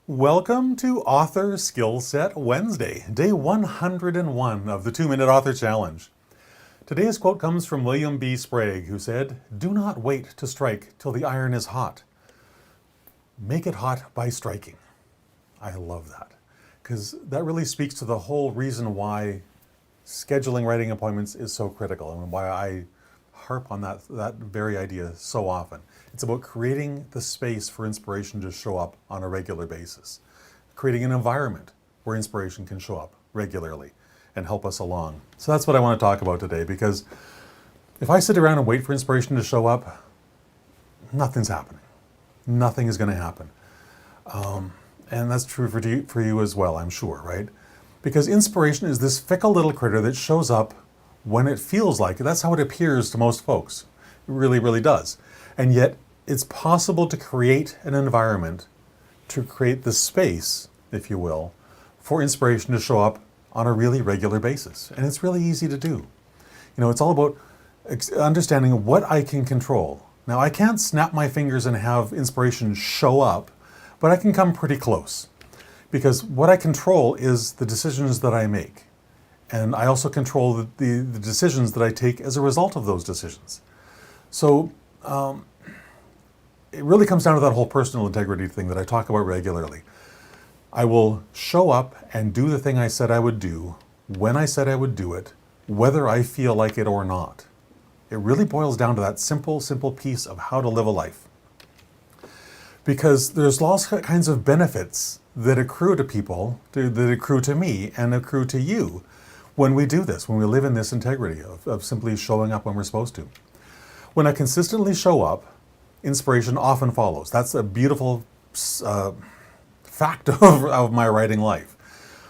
Welcome to Author Skill Set Wednesday, day 101 of the 2-Minute Author Challenge. Today's quote comes from William B. Sprague, who said, "Do not wait to strike till the iron is hot. Make it hot by striking." I love that, because that really speaks to the whole reason why scheduling writing appointments is so critical and why I harp on that very idea so often. It's about creating the space for inspiration to show up on a regular basis, creating an environment where inspiration can show up regularly and help us along. So that's what I want to talk about today, because if I sit around and wait for inspiration to show up, nothing's happening. Nothing is going to happen. And that's true for you as well, I'm sure, right? Because inspiration is this fickle little critter that shows up when it feels like it. That's how it appears to most folks. It really, really does. And yet, it's possible to create an environment, to create the space, if you will, for inspiration to show up on a really regular basis. And it's really easy to do. You know, it's all about understanding what I can control. Now, I can't snap my fingers and have inspiration show up, but I can come pretty close. Because what I control is the decisions that I make. And I also control the decisions that I take as a result of those decisions. So it really comes down to that whole personal integrity thing that I talk about regularly. I will show up and do the thing I said I would do, when I said I would do it, whether I feel like it or not. It really boils down to that simple piece of how to live a life. Because there's lots of kinds of benefits that accrue to people, that accrue to me and accrue to you when we do this, when we live in this integrity of simply showing up when we're supposed to. When I consistently show up, inspiration often follows. That's a beautiful fact of my writing life.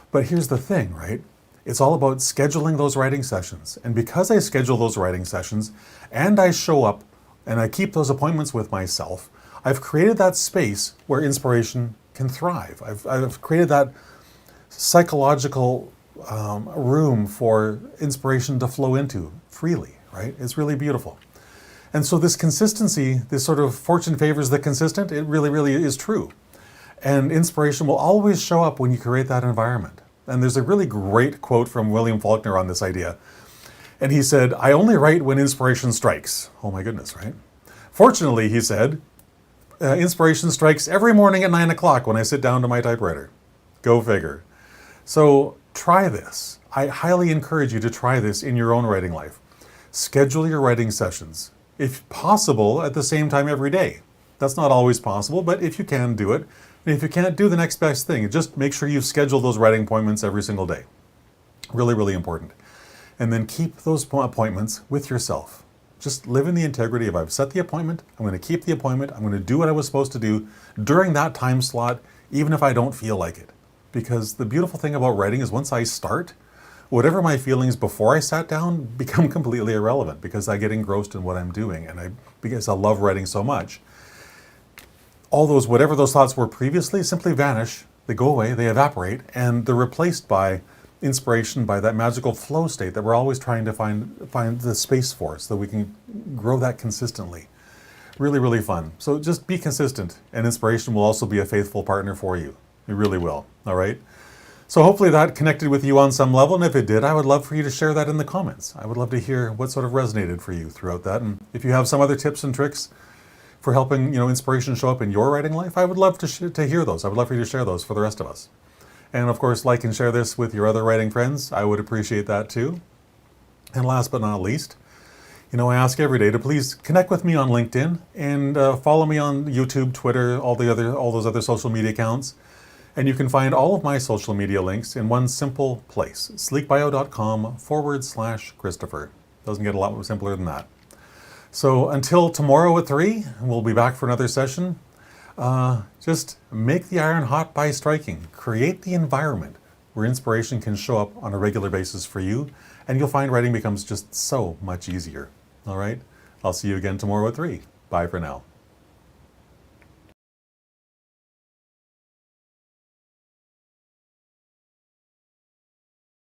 But here's the thing, right? It's all about scheduling those writing sessions. And because I schedule those writing sessions and I show up and I keep those appointments with myself, I've created that space where inspiration can thrive. I've created that psychological room for inspiration to flow into freely, right? It's really beautiful. And so this consistency, this sort of fortune favors the consistent, it really, really is true. And inspiration will always show up when you create that environment. And there's a really great quote from William Faulkner on this idea. And he said, "I only write when inspiration strikes." Oh my goodness, right? "Fortunately," he said, "inspiration strikes every morning at 9 o'clock when I sit down to my typewriter." Go figure. So try this. I highly encourage you to try this in your own writing life. Schedule your writing sessions, if possible, at the same time every day. That's not always possible, but if you can, do it. And if you can't, do the next best thing. Just make sure you schedule those writing appointments every single day. Really, really important. And then keep those appointments with yourself. Just live in the integrity of, I've set the appointment, I'm going to keep the appointment, I'm going to do what I was supposed to do during that time slot, even if I don't feel like it. Because the beautiful thing about writing is once I start, whatever my feelings before I sat down become completely irrelevant, because I get engrossed in what I'm doing, and because I love writing so much. All those, whatever those thoughts were previously, simply vanish, they go away, they evaporate, and they're replaced by inspiration, by that magical flow state that we're always trying to find the space for, so that we can grow that consistently. Really, really fun. So just be consistent, and inspiration will also be a faithful partner for you. It really will, all right? So hopefully that connected with you on some level, and if it did, I would love for you to share that in the comments. I would love to hear what sort of resonated for you throughout that, and if you have some other tips and tricks for helping inspiration show up in your writing life, I would love to hear those. I would love for you to share those for the rest of us. And of course, like and share this with your other writing friends. I would appreciate that too. And last but not least, I ask every day to please connect with me on LinkedIn and follow me on YouTube, Twitter, all those other social media accounts. And you can find all of my social media links in one simple place, sleekbio.com/Christopher. Doesn't get a lot more simpler than that. So until tomorrow at 3, we'll be back for another session. Just make the iron hot by striking. Create the environment where inspiration can show up on a regular basis for you, and you'll find writing becomes just so much easier. All right? I'll see you again tomorrow at 3. Bye for now.